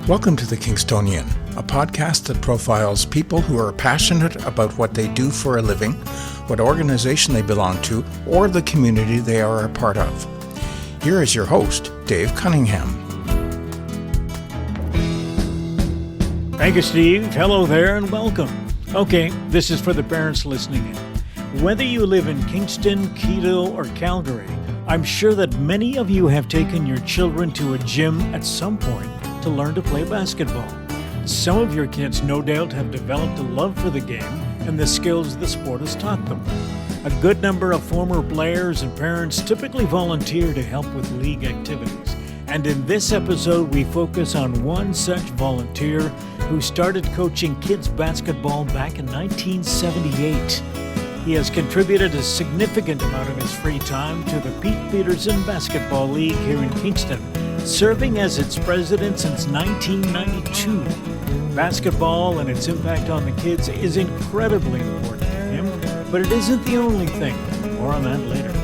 Welcome to The Kingstonian, a podcast that profiles people who are passionate about what they do for a living, what organization they belong to, or the community they are a part of. Here is your host, Dave Cunningham. Thank you, Steve. Hello there and welcome. Okay, this is for the parents listening in. Whether you live in Kingston, Quito, or Calgary, I'm sure that many of you have taken your children to a gym at some point to learn to play basketball. Some of your kids no doubt have developed a love for the game and the skills the sport has taught them. A good number of former players and parents typically volunteer to help with league activities. And in this episode, we focus on one such volunteer who started coaching kids basketball back in 1978. He has contributed a significant amount of his free time to the Pete Petersen Basketball League here in Kingston, serving as its president since 1992. Basketball and its impact on the kids is incredibly important to him, but it isn't the only thing. More on that later.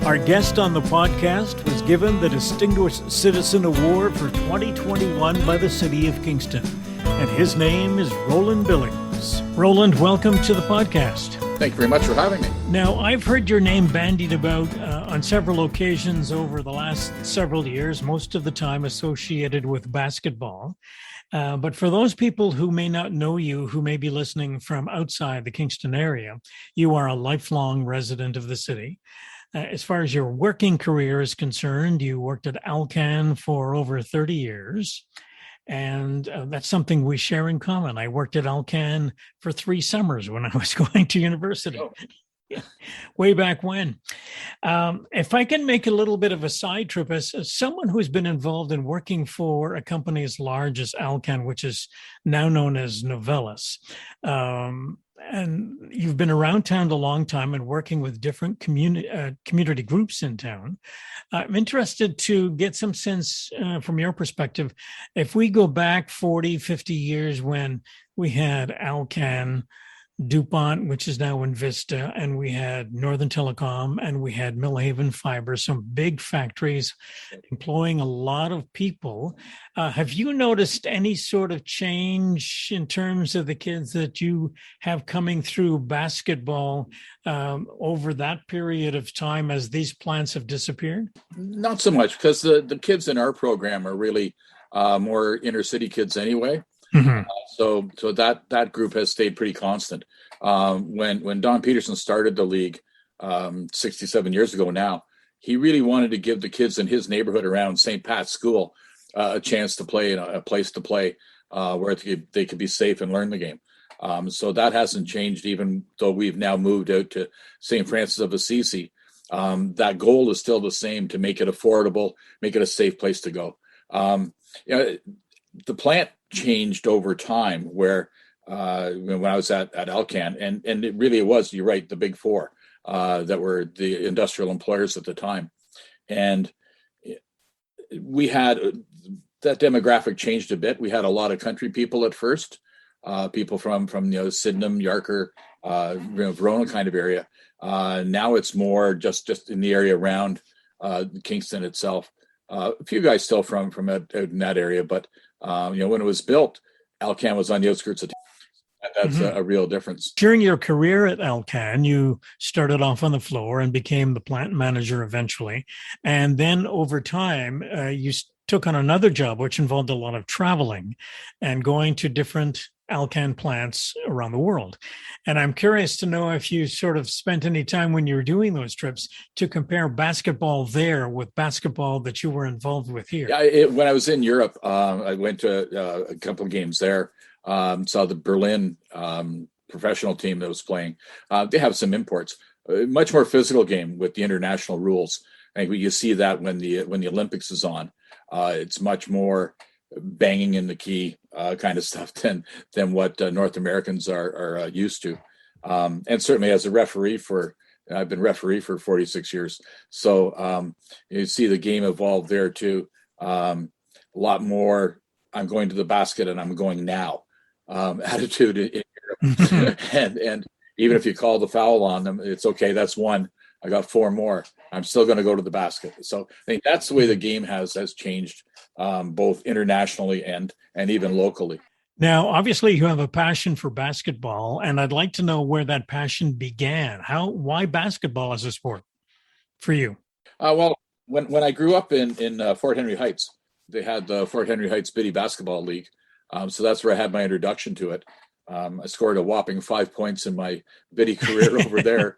Our guest on the podcast was given the Distinguished Citizen Award for 2021 by the City of Kingston, and his name is Roland Billings. Roland, welcome to the podcast. Thank you very much for having me. Now, I've heard your name bandied about on several occasions over the last several years, most of the time associated with basketball. But for those people who may not know you, who may be listening from outside the Kingston area, you are a lifelong resident of the city. As far as your working career is concerned, you worked at Alcan for over 30 years. And that's something we share in common. I worked at Alcan for 3 summers when I was going to university, way back when. If I can make a little bit of a side trip, as someone who's been involved in working for a company as large as Alcan, which is now known as Novellus, and you've been around town a long time and working with different community groups in town. I'm interested to get some sense from your perspective. If we go back 40, 50 years when we had Alcan, DuPont, which is now Invista, and we had Northern Telecom, and we had Millhaven Fiber, some big factories employing a lot of people. Have you noticed any sort of change in terms of the kids that you have coming through basketball over that period of time as these plants have disappeared? Not so much, because the kids in our program are really more inner city kids anyway. Mm-hmm. So that group has stayed pretty constant. When Don Petersen started the league 67 years ago now, he really wanted to give the kids in his neighborhood around St. Pat's School a chance to play and a place to play where they could be safe and learn the game. So that hasn't changed, even though we've now moved out to St. Francis of Assisi. That goal is still the same, to make it affordable, make it a safe place to go. The plant changed over time, where when I was at Alcan, and it really was, you're right, the big four that were the industrial employers at the time. And we had that demographic changed a bit. We had a lot of country people at first, people from Sydenham, Yarker, Verona kind of area. Now it's more just in the area around Kingston itself. A few guys still from out in that area, but when it was built, Alcan was on the outskirts of town. That's a real difference. During your career at Alcan, you started off on the floor and became the plant manager eventually. And then over time, you took on another job, which involved a lot of traveling and going to different Alcan plants around the world. And I'm curious to know if you sort of spent any time when you were doing those trips to compare basketball there with basketball that you were involved with here. Yeah, when I was in Europe, I went to a couple of games there, saw the Berlin professional team that was playing. They have some imports, much more physical game with the international rules. I think you see that when the Olympics is on. It's much more banging in the key kind of stuff than what North Americans are used to. And certainly as a referee I've been referee for 46 years. So you see the game evolve there too. A lot more, I'm going to the basket and I'm going now attitude in Europe. and even if you call the foul on them, it's okay, that's one. I got 4 more. I'm still going to go to the basket. So I think that's the way the game has changed, both internationally and even locally. Now, obviously, you have a passion for basketball, and I'd like to know where that passion began. Why basketball as a sport for you? Well, when I grew up in Fort Henry Heights, they had the Fort Henry Heights Biddy Basketball League. So that's where I had my introduction to it. I scored a whopping 5 points in my Biddy career over there.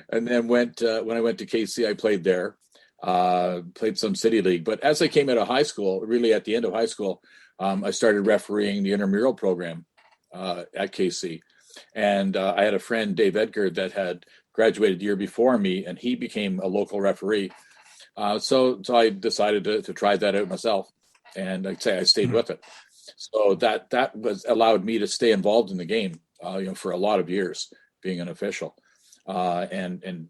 And then when I went to KC, I played there, played some City League. But as I came out of high school, really at the end of high school, I started refereeing the intramural program at KC. And I had a friend, Dave Edgar, that had graduated the year before me, and he became a local referee. So I decided to try that out myself, and I'd say I stayed with it. So that was allowed me to stay involved in the game, for a lot of years, being an official. And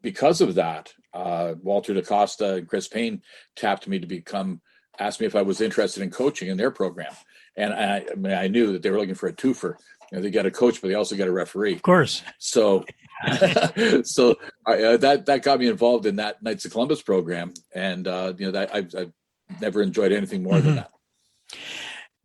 because of that, Walter DaCosta and Chris Payne tapped me to asked me if I was interested in coaching in their program. And I knew that they were looking for a twofer. They got a coach, but they also got a referee. Of course. So, that got me involved in that Knights of Columbus program. And, that I've never enjoyed anything more than that.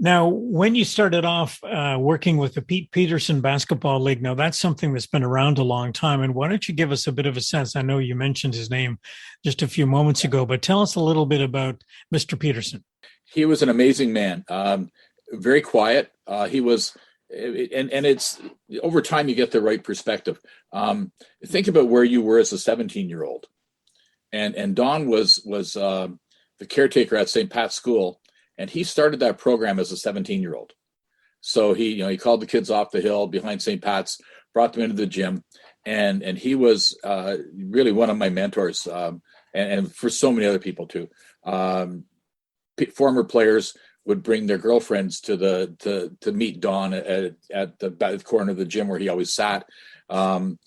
Now, when you started off working with the Pete Petersen Basketball League, now that's something that's been around a long time. And why don't you give us a bit of a sense? I know you mentioned his name just a few moments ago, but tell us a little bit about Mr. Petersen. He was an amazing man, very quiet. He was, and it's over time you get the right perspective. Think about where you were as a 17-year-old, and Don was the caretaker at St. Pat's School. And he started that program as a 17-year-old. So he called the kids off the hill behind St. Pat's, brought them into the gym, and he was really one of my mentors, and for so many other people too. Former players would bring their girlfriends to meet Don at the corner of the gym where he always sat. The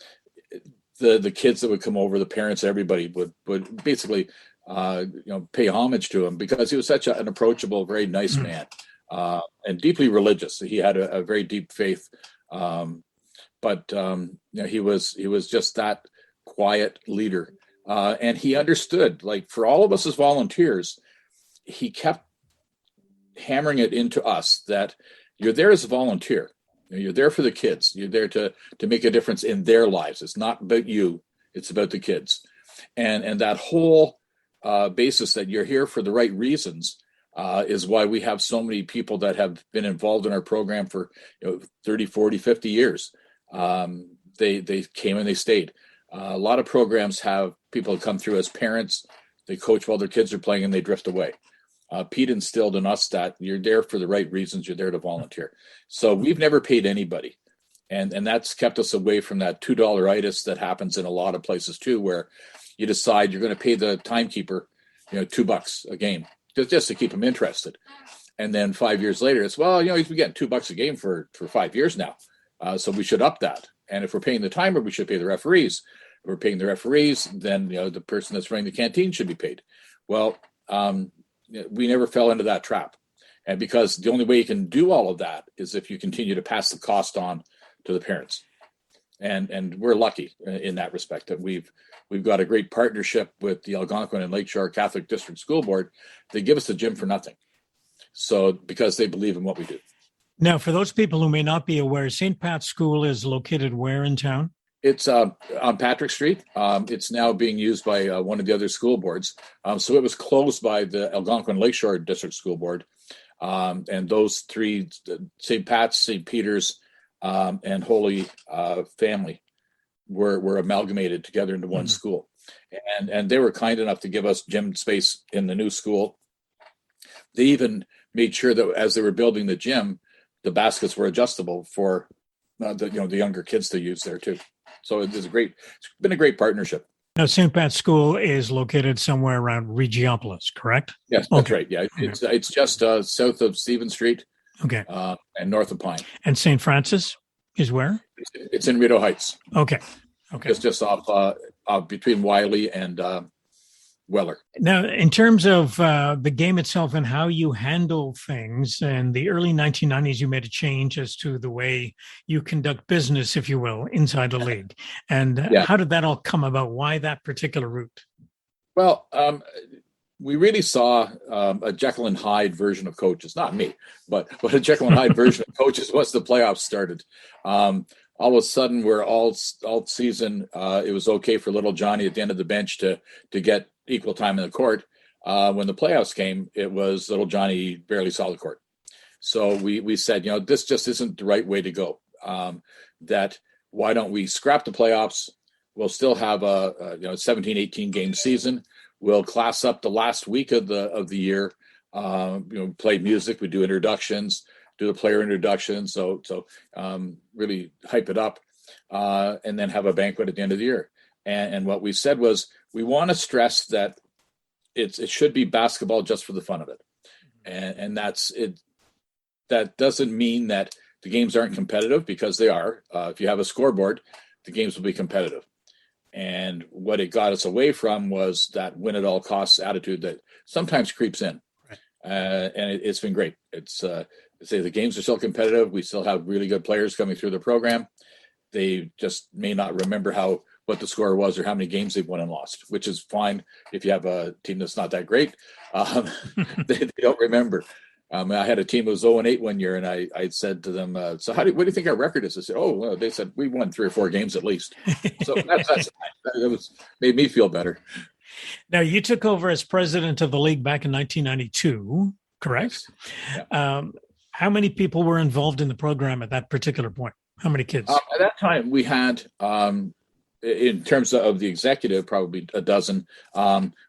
kids that would come over, the parents, everybody would basically pay homage to him because he was such an approachable, very nice man, and deeply religious. He had a very deep faith, but he was just that quiet leader, and he understood. Like for all of us as volunteers, he kept hammering it into us that you're there as a volunteer. You're there for the kids. You're there to make a difference in their lives. It's not about you. It's about the kids, and that whole basis that you're here for the right reasons is why we have so many people that have been involved in our program for 30, 40, 50 years. They came and they stayed. A lot of programs have people come through as parents. They coach while their kids are playing and they drift away. Pete instilled in us that you're there for the right reasons. You're there to volunteer. So we've never paid anybody. And that's kept us away from that $2-itis that happens in a lot of places too, where you decide you're going to pay the timekeeper, $2 a game just to keep them interested. And then 5 years later, it's, he's been getting $2 a game for 5 years now. So we should up that. And if we're paying the timer, we should pay the referees. If we're paying the referees, then, the person that's running the canteen should be paid. Well, we never fell into that trap. And because the only way you can do all of that is if you continue to pass the cost on to the parents. And we're lucky in that respect that we've got a great partnership with the Algonquin and Lakeshore Catholic District School Board. They give us the gym for nothing. So because they believe in what we do. Now, for those people who may not be aware, St. Pat's School is located where in town? It's on Patrick Street. It's now being used by one of the other school boards. So it was closed by the Algonquin Lakeshore District School Board. And those three, St. Pat's, St. Peter's, and Holy Family were amalgamated together into one school. And they were kind enough to give us gym space in the new school. They even made sure that as they were building the gym, the baskets were adjustable for the younger kids to use there too. So it's been a great partnership. Now, St. Pat's School is located somewhere around Regiopolis, correct? Yes, that's right. Yeah, it's just south of Stephen Street. Okay. And north of Pine. And St. Francis is where? It's in Rideau Heights. Okay. Just off between Wiley and Weller. Now, in terms of the game itself and how you handle things, in the early 1990s, you made a change as to the way you conduct business, if you will, inside the league. And how did that all come about? Why that particular route? Well, we really saw a Jekyll and Hyde version of coaches. Not me, but a Jekyll and Hyde version of coaches once the playoffs started. All of a sudden, we're all season. It was okay for little Johnny at the end of the bench to get equal time in the court. When the playoffs came, it was little Johnny barely saw the court. So we said, this just isn't the right way to go. That why don't we scrap the playoffs? We'll still have a 17, 18 game season. We'll class up the last week of the year. Play music. We do introductions. Do the player introduction, so really hype it up, and then have a banquet at the end of the year. And what we said was we want to stress that it should be basketball just for the fun of it, and that's it. That doesn't mean that the games aren't competitive, because they are. If you have a scoreboard, the games will be competitive. And what it got us away from was that win at all costs attitude that sometimes creeps in, right. And it's been great. It's say the games are still competitive. We still have really good players coming through the program. They just may not remember what the score was or how many games they've won and lost, which is fine if you have a team that's not that great. They don't remember. I had a team that was 0-8 one year, and I said to them, "So what do you think our record is?" I said, "Oh, well," they said, "We won 3 or 4 games at least." So that made me feel better. Now, you took over as president of the league back in 1992, correct? Yeah. How many people were involved in the program at that particular point? How many kids? At that time, we had, in terms of the executive, probably a dozen.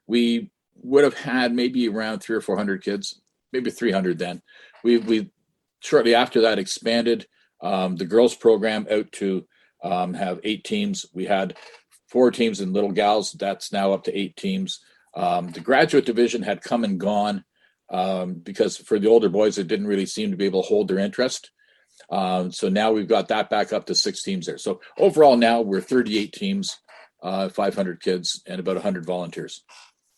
We would have had maybe around 300 or 400 kids, maybe 300 then. We shortly after that expanded the girls program out to have 8 teams. We had 4 teams in little gals. That's now up to 8 teams. The graduate division had come and gone. Because for the older boys, it didn't really seem to be able to hold their interest. So now we've got that back up to 6 teams there. So overall now we're 38 teams, 500 kids, and about 100 volunteers.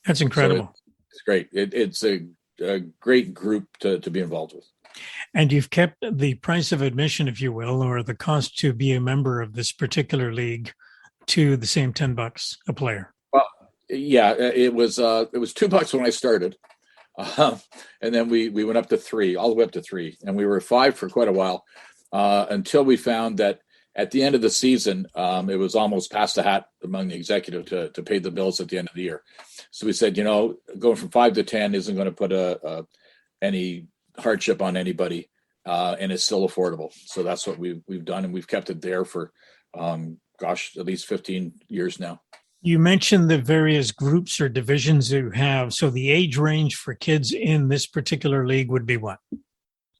That's incredible. So it's great. It's a great group to be involved with. And you've kept the price of admission, if you will, or the cost to be a member of this particular league to the same $10 a player. Well, yeah, it was $2 when I started. And then we went up to 3, all the way up to 3, and we were 5 for quite a while, until we found that at the end of the season, it was almost past the hat among the executive to pay the bills at the end of the year. So we said, going from 5 to 10 isn't going to put any hardship on anybody, and it's still affordable. So that's what we've done, and we've kept it there for, at least 15 years now. You mentioned the various groups or divisions you have. So the age range for kids in this particular league would be what?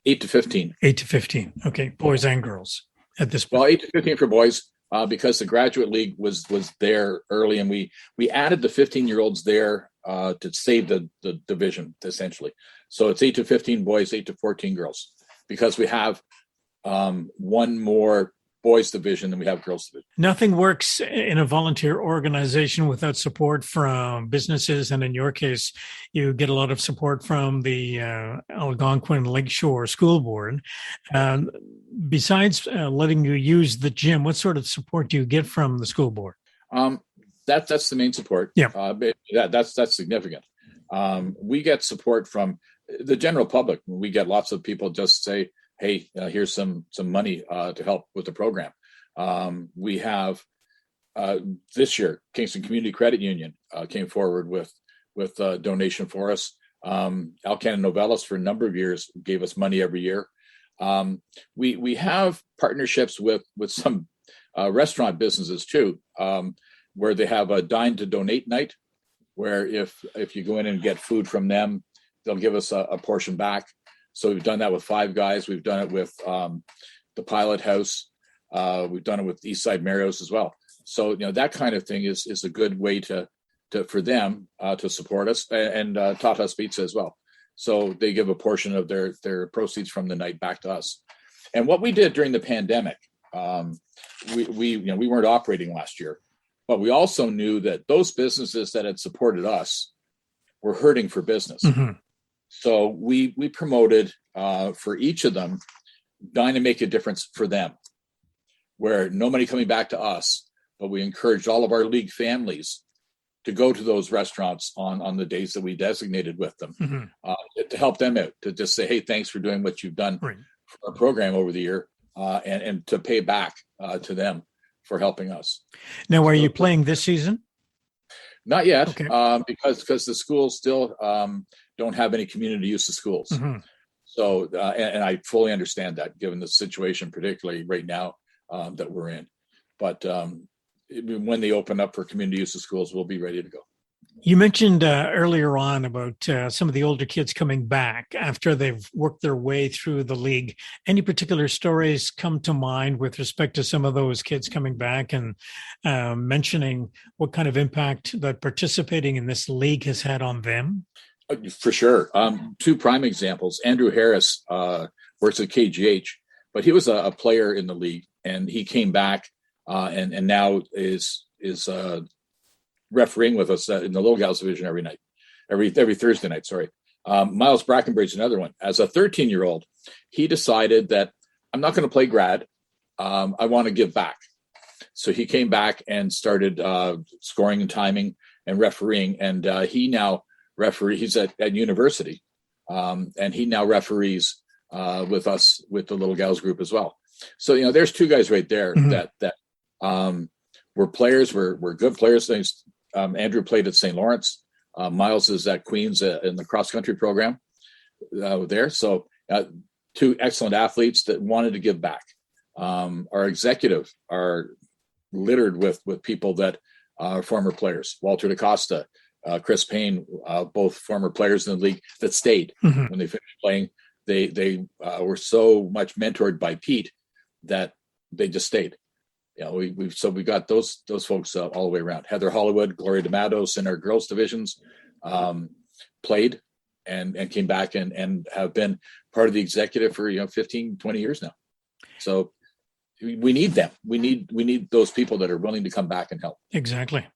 8 to 15. 8 to 15. Okay. Boys and girls at this point. Well, 8 to 15 for boys, because the graduate league was there early, and we added the 15-year-olds there to save the division, essentially. So it's 8 to 15 boys, 8 to 14 girls, because we have one more boys division than we have girls division. Nothing works in a volunteer organization without support from businesses, and in your case, you get a lot of support from the Algonquin Lakeshore School Board. Besides letting you use the gym, what sort of support do you get from the school board? That's the main support. Yeah, that's significant. We get support from the general public. We get lots of people just say, "Hey, here's some money to help with the program." We have this year, Kingston Community Credit Union came forward with a donation for us. Alcan and Novellis for a number of years gave us money every year. We have partnerships with some restaurant businesses too, where they have a dine to donate night, where if you go in and get food from them, they'll give us a portion back. So we've done that with Five Guys. We've done it with the Pilot House. We've done it with Eastside Mario's as well. So that kind of thing is a good way for them to support us, and Tata's Pizza as well. So they give a portion of their proceeds from the night back to us. And what we did during the pandemic, we weren't operating last year, But we also knew that those businesses that had supported us were hurting for business. Mm-hmm. So we promoted for each of them, dying to make a difference for them, where no money coming back to us, but we encouraged all of our league families to go to those restaurants on the days that we designated with them, to help them out, to just say, hey, thanks for doing what you've done for our program over the year, and to pay back to them for helping us. Now, are you playing this season? Not yet, okay. because the schools still don't have any community use of schools. Mm-hmm. So, and I fully understand that, given the situation, particularly right now that we're in. But when they open up for community use of schools, we'll be ready to go. You mentioned earlier on about some of the older kids coming back after they've worked their way through the league. Any particular stories come to mind with respect to some of those kids coming back and mentioning what kind of impact that participating in this league has had on them? For sure. Two prime examples. Andrew Harris works at KGH, but he was a player in the league, and he came back and now is refereeing with us in the Little Gals division every Thursday night. Sorry. Miles Brackenbridge, another one. As a 13-year-old, he decided that I'm not going to play grad. I want to give back. So he came back and started scoring and timing and refereeing. And he now he's at university. And he now referees with us, with the Little Gals group as well. So, there's two guys right there that were players, were good players. Andrew played at St. Lawrence. Miles is at Queens in the cross-country program there. So two excellent athletes that wanted to give back. Our executive are littered with people that are former players. Walter DaCosta, Chris Payne, both former players in the league that stayed when they finished playing. They were so much mentored by Pete that they just stayed. We got those folks all the way around. Heather Hollywood, Gloria DeMatos in our girls divisions played and came back and have been part of the executive for 15, 20 years now. So we need them. We need those people that are willing to come back and help. Exactly.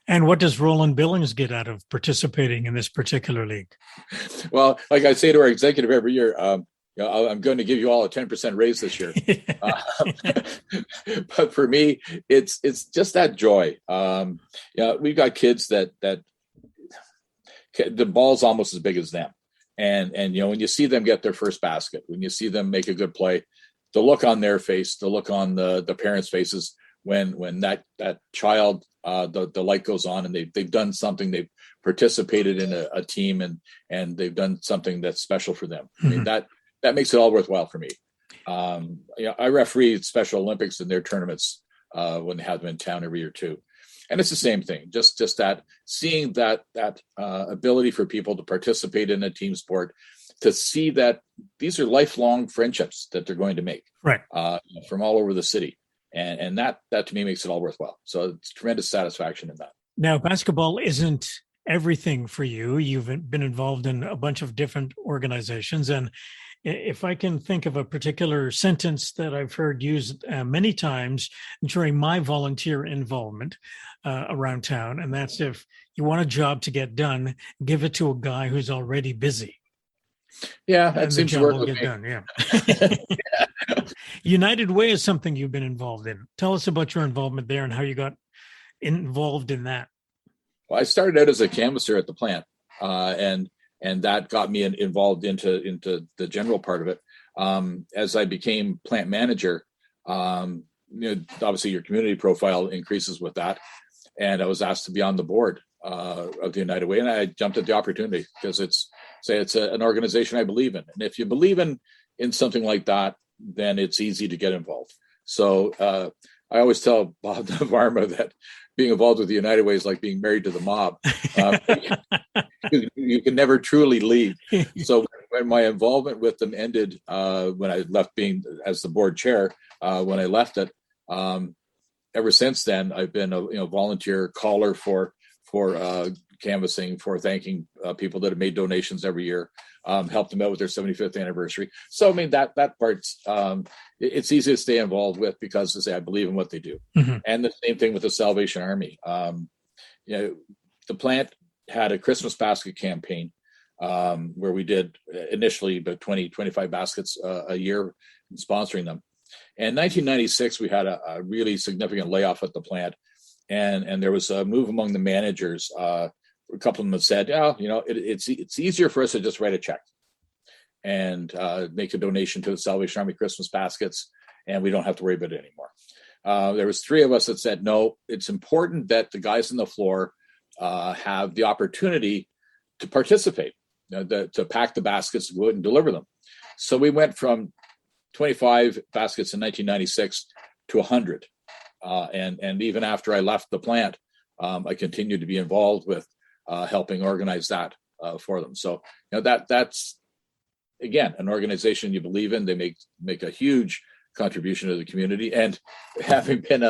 And what does Roland Billings get out of participating in this particular league? Well, like I say to our executive every year, I'm going to give you all a 10% raise this year. But for me, it's just that joy. We've got kids that the ball's almost as big as them. And when you see them get their first basket, when you see them make a good play, the look on their face, the look on the parents' faces, when that child, the light goes on and they've done something, they've participated in a team and they've done something that's special for them. I mean, that makes it all worthwhile for me. I referee Special Olympics in their tournaments when they have them in town every year too. And it's the same thing, just that seeing that ability for people to participate in a team sport, to see that these are lifelong friendships that they're going to make from all over the city. And that to me makes it all worthwhile. So it's tremendous satisfaction in that. Now, basketball isn't everything for you. You've been involved in a bunch of different organizations. And if I can think of a particular sentence that I've heard used many times during my volunteer involvement around town, and that's, if you want a job to get done, give it to a guy who's already busy. Yeah, that seems to work with me. Done, yeah. United Way is something you've been involved in. Tell us about your involvement there and how you got involved in that. Well, I started out as a canvasser at the plant, and that got me involved into the general part of it. As I became plant manager, obviously your community profile increases with that, and I was asked to be on the board of the United Way, and I jumped at the opportunity because it's an organization I believe in, and if you believe in something like that, then it's easy to get involved. So I always tell Bob Navarma that being involved with the United Way is like being married to the mob. You can never truly leave. So when my involvement with them ended, when I left being as the board chair, when I left it, ever since then, I've been a volunteer caller for canvassing for thanking people that have made donations every year, helped them out with their 75th anniversary. So, I mean, that part's, it's easy to stay involved with because, as I say, I believe in what they do. Mm-hmm. And the same thing with the Salvation Army. The plant had a Christmas basket campaign where we did initially about 25 baskets a year, sponsoring them. And in 1996, we had a really significant layoff at the plant. And there was a move among the managers. A couple of them had said, it's easier for us to just write a check and make a donation to the Salvation Army Christmas baskets, and we don't have to worry about it anymore. There was 3 of us that said, no, it's important that the guys on the floor have the opportunity to participate, to pack the baskets, go out and deliver them. So we went from 25 baskets in 1996 to 100. And even after I left the plant, I continued to be involved with helping organize that for them. So that's again an organization you believe in. They make a huge contribution to the community. And having been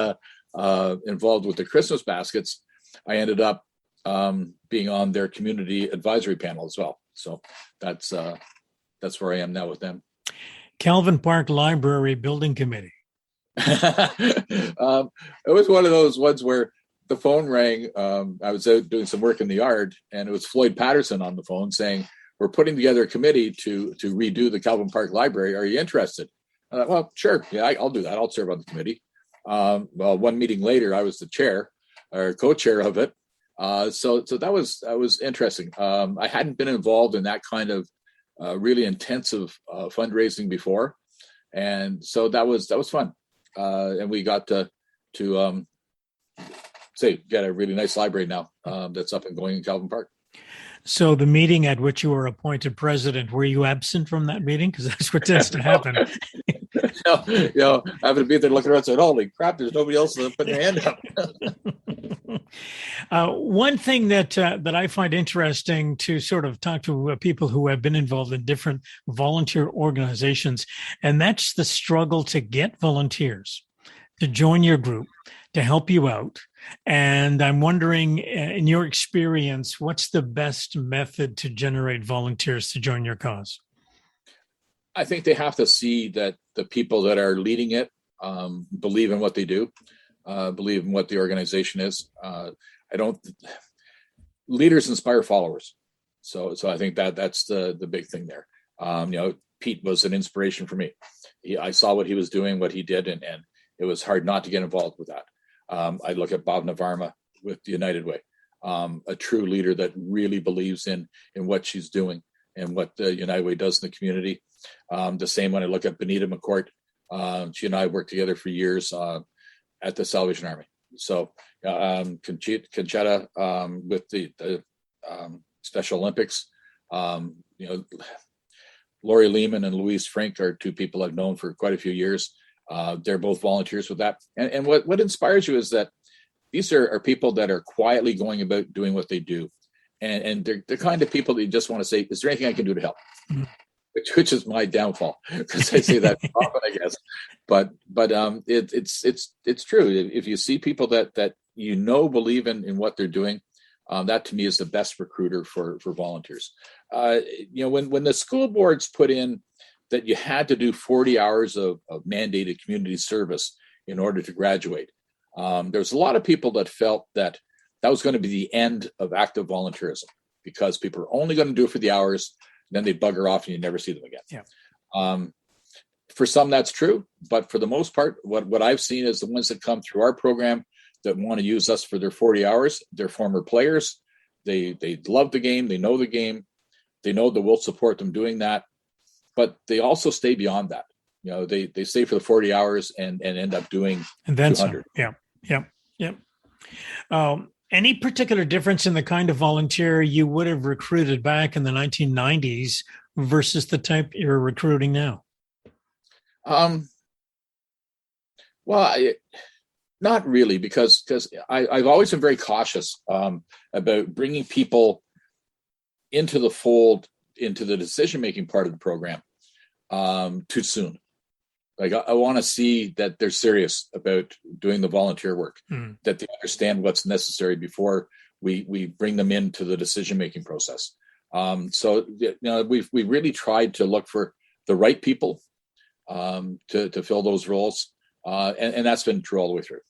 involved with the Christmas baskets, I ended up being on their community advisory panel as well. So that's where I am now with them. Calvin Park Library Building Committee. It was one of those ones where the phone rang. I was out doing some work in the yard, and it was Floyd Patterson on the phone saying, "We're putting together a committee to redo the Calvin Park Library. Are you interested?" I thought, well, sure. Yeah, I'll do that. I'll serve on the committee. Well, one meeting later, I was the chair or co-chair of it. So that was interesting. I hadn't been involved in that kind of really intensive fundraising before, and so that was fun. And we got to get a really nice library now that's up and going in Calvin Park. So the meeting at which you were appointed president, were you absent from that meeting? Because that's what tends to happen. Having to be there looking around saying, holy crap, there's nobody else putting their hand up. One thing that I find interesting to sort of talk to people who have been involved in different volunteer organizations, and that's the struggle to get volunteers to join your group, to help you out. And I'm wondering, in your experience, what's the best method to generate volunteers to join your cause? I think they have to see that the people that are leading it believe in what they do, believe in what the organization is. Leaders inspire followers. So I think that's the big thing there. Pete was an inspiration for me. I saw what he was doing, what he did, and it was hard not to get involved with that. I look at Bob Navarma with the United Way, a true leader that really believes in what she's doing and what the United Way does in the community. The same when I look at Benita McCourt. She and I worked together for years at the Salvation Army. So Conchetta with the Special Olympics. Lori Lehman and Louise Frink are 2 people I've known for quite a few years. They're both volunteers with that. And what inspires you is that these are people that are quietly going about doing what they do. And they're the kind of people that you just want to say, is there anything I can do to help? Mm-hmm. Which is my downfall, because I say that often, I guess. But it's true. If you see people that believe in what they're doing, that to me is the best recruiter for volunteers. When the school boards put in that you had to do 40 hours of mandated community service in order to graduate, there's a lot of people that felt that was going to be the end of active volunteerism, because people are only going to do it for the hours, then they bugger off and you never see them again. Yeah. For some, that's true, but for the most part, what I've seen is the ones that come through our program that want to use us for their 40 hours, they're former players. They love the game. They know the game. They know that we'll support them doing that. But they also stay beyond that. They stay for the 40 hours and end up doing and then 200. Some. Yeah. Any particular difference in the kind of volunteer you would have recruited back in the 1990s versus the type you're recruiting now? Not really, because I've always been very cautious about bringing people into the fold, into the decision-making part of the program too soon. Like I want to see that they're serious about doing the volunteer work, that they understand what's necessary before we bring them into the decision-making process. So we've really tried to look for the right people to fill those roles, and that's been true all the way through.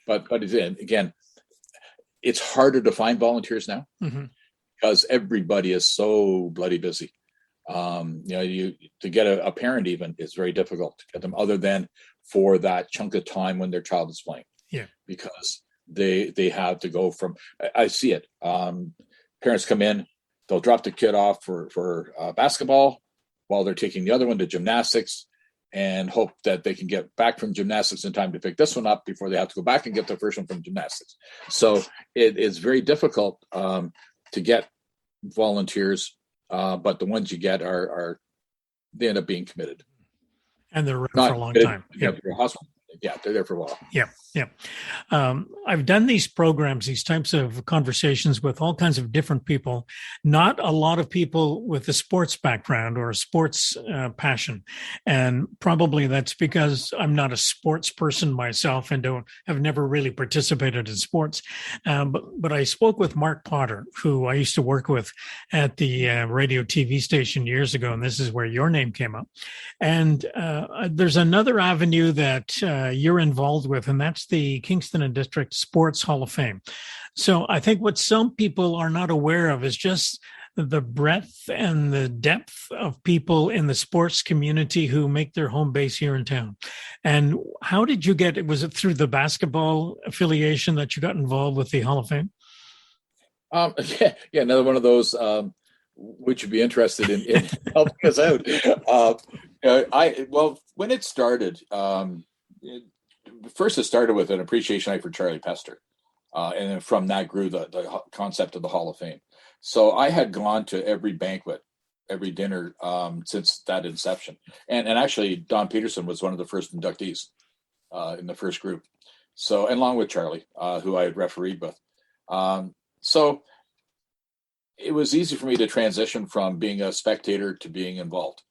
But again, it's harder to find volunteers now because everybody is so bloody busy. To get a parent even is very difficult to get them, other than for that chunk of time when their child is playing. Yeah, because they have to go from. I see it. Parents come in, they'll drop the kid off for basketball while they're taking the other one to gymnastics, and hope that they can get back from gymnastics in time to pick this one up before they have to go back and get the first one from gymnastics. So it is very difficult to get volunteers, but the ones you get are they end up being committed. And they're around for a long time. Yeah, they're there for a while. Yeah. I've done these programs, these types of conversations with all kinds of different people, not a lot of people with a sports background or a sports passion. And probably that's because I'm not a sports person myself and have never really participated in sports. But I spoke with Mark Potter, who I used to work with at the radio TV station years ago. And this is where your name came up. And there's another avenue that you're involved with, and that's the Kingston and District Sports Hall of Fame. So I think what some people are not aware of is just the breadth and the depth of people in the sports community who make their home base here in town. And how did you get it? Was it through the basketball affiliation that you got involved with the Hall of Fame? Yeah, another one of those. Would you be interested in helping us out? When it started, first it started with an appreciation night for Charlie Pester. And then from that grew the concept of the Hall of Fame. So I had gone to every banquet, every dinner since that inception. And actually, Don Petersen was one of the first inductees in the first group. So, and along with Charlie, who I had refereed with. So it was easy for me to transition from being a spectator to being involved.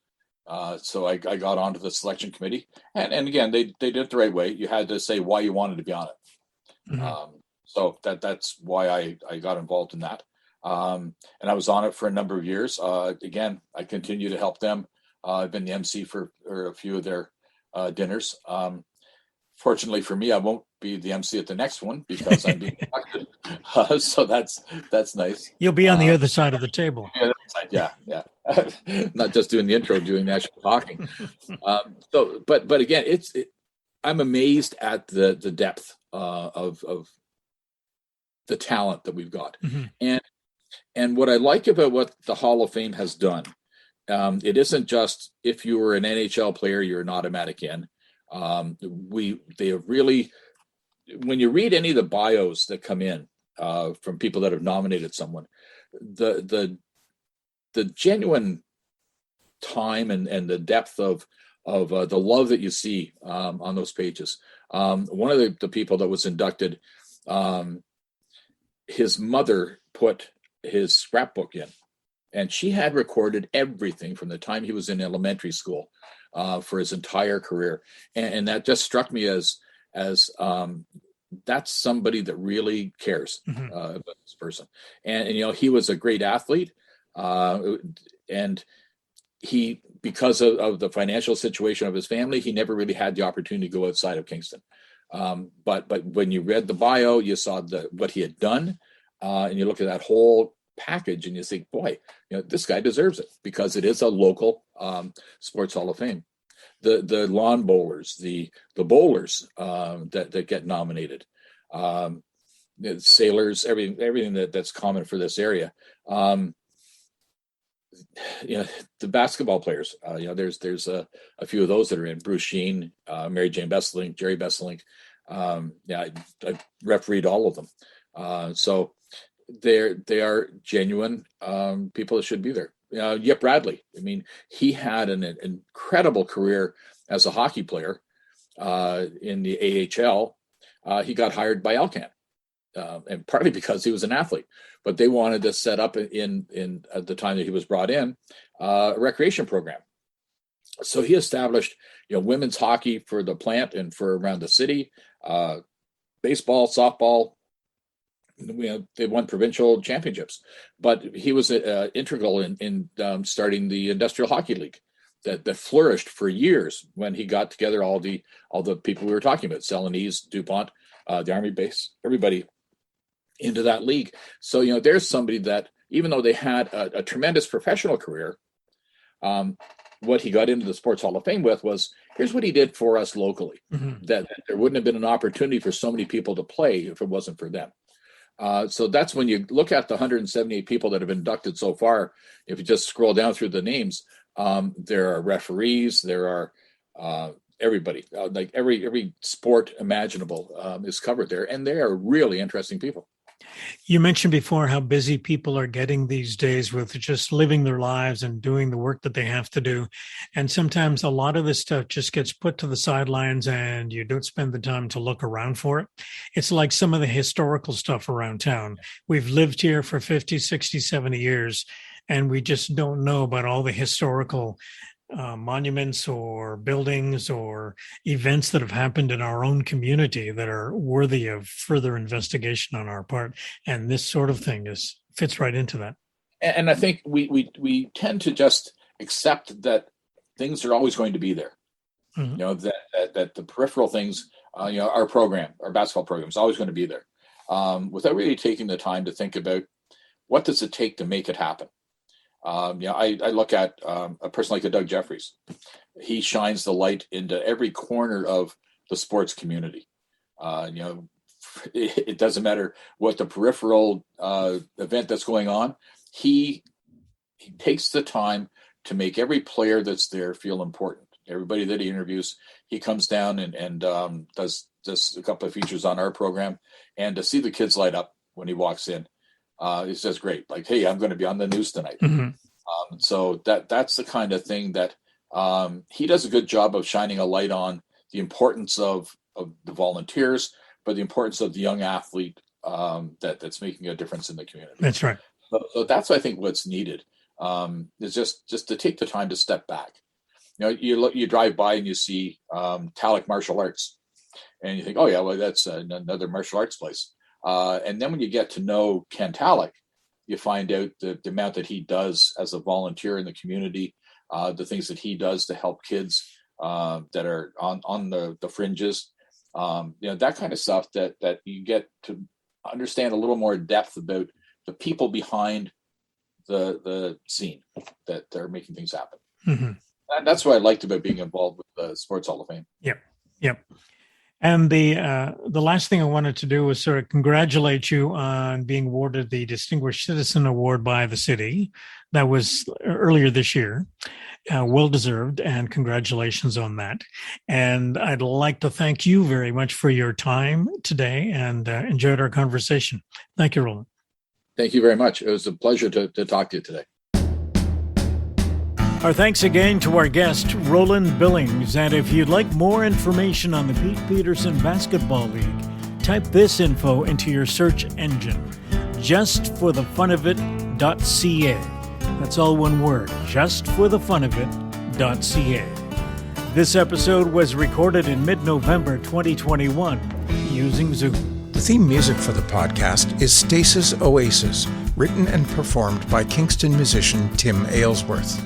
So I got onto the selection committee, and again, they did it the right way. You had to say why you wanted to be on it. Mm-hmm. So that's why I got involved in that. And I was on it for a number of years. Again, I continue to help them. I've been the MC for a few of their dinners. Fortunately for me, I won't be the MC at the next one because I'm being elected. So that's nice. You'll be on the other side of the table. Yeah. Not just doing the intro, doing the actual talking. But again, I'm amazed at the depth of the talent that we've got. Mm-hmm. And what I like about what the Hall of Fame has done, it isn't just if you were an NHL player, you're an automatic in. They have really, when you read any of the bios that come in from people that have nominated someone, the genuine time and the depth of the love that you see on those pages. One of the people that was inducted, his mother put his scrapbook in, and she had recorded everything from the time he was in elementary school for his entire career. And that just struck me as that's somebody that really cares about this person. And he was a great athlete. And he, because of the financial situation of his family, he never really had the opportunity to go outside of Kingston. But when you read the bio, you saw what he had done, and you look at that whole package and you think, boy, this guy deserves it, because it is a local sports Hall of Fame. The lawn bowlers, the bowlers that get nominated, the sailors, everything that's common for this area. The basketball players, there's a few of those that are in. Bruce Sheen, Mary Jane Besselink, Jerry Besselink. I refereed all of them. So they are genuine people that should be there. Yip Bradley. I mean, he had an incredible career as a hockey player in the AHL. He got hired by Alcan, and partly because he was an athlete. But they wanted to set up in at the time that he was brought in a recreation program. So he established women's hockey for the plant and for around the city, baseball, softball, they won provincial championships, but he was integral in starting the Industrial Hockey League that flourished for years when he got together all the people we were talking about, Celanese, DuPont, the Army base, everybody into that league. So, there's somebody that, even though they had a tremendous professional career, what he got into the Sports Hall of Fame with was, here's what he did for us locally, that there wouldn't have been an opportunity for so many people to play if it wasn't for them. So that's when you look at the 178 people that have been inducted so far. If you just scroll down through the names, there are referees, there are everybody, like every sport imaginable is covered there, and they are really interesting people. You mentioned before how busy people are getting these days with just living their lives and doing the work that they have to do. And sometimes a lot of this stuff just gets put to the sidelines and you don't spend the time to look around for it. It's like some of the historical stuff around town. We've lived here for 50, 60, 70 years, and we just don't know about all the historical monuments or buildings or events that have happened in our own community that are worthy of further investigation on our part. And this sort of thing fits right into that. And I think we tend to just accept that things are always going to be there. That the peripheral things, our basketball program is always going to be there, without really taking the time to think about what does it take to make it happen. I look at a person like a Doug Jeffries. He shines the light into every corner of the sports community. It doesn't matter what the peripheral event that's going on. He takes the time to make every player that's there feel important. Everybody that he interviews, he comes down and does a couple of features on our program, and to see the kids light up when he walks in. It's just great. Like, hey, I'm going to be on the news tonight. So that's the kind of thing that he does a good job of shining a light on the importance of the volunteers, but the importance of the young athlete that's making a difference in the community. That's right. So that's, I think, what's needed is just to take the time to step back. You drive by and you see Talek Martial Arts, and you think, oh yeah, well that's another martial arts place. And then when you get to know Ken Talek, you find out the amount that he does as a volunteer in the community, the things that he does to help kids that are on the fringes, that kind of stuff that you get to understand a little more depth about the people behind the scene that are making things happen. And that's what I liked about being involved with the Sports Hall of Fame. Yep. And the last thing I wanted to do was sort of congratulate you on being awarded the Distinguished Citizen Award by the city. That was earlier this year. Well deserved, and congratulations on that. And I'd like to thank you very much for your time today, and enjoyed our conversation. Thank you, Roland. Thank you very much. It was a pleasure to talk to you today. Our thanks again to our guest, Roland Billings. And if you'd like more information on the Pete Petersen Basketball League, type this info into your search engine, justforthefunofit.ca. That's all one word, justforthefunofit.ca. This episode was recorded in mid-November 2021 using Zoom. The theme music for the podcast is Stasis Oasis, written and performed by Kingston musician Tim Aylesworth.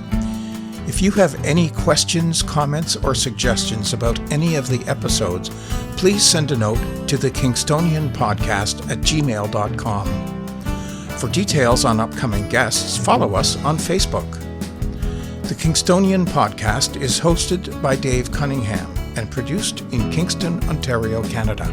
If you have any questions, comments, or suggestions about any of the episodes, please send a note to thekingstonianpodcast@gmail.com. For details on upcoming guests, follow us on Facebook. The Kingstonian Podcast is hosted by Dave Cunningham and produced in Kingston, Ontario, Canada.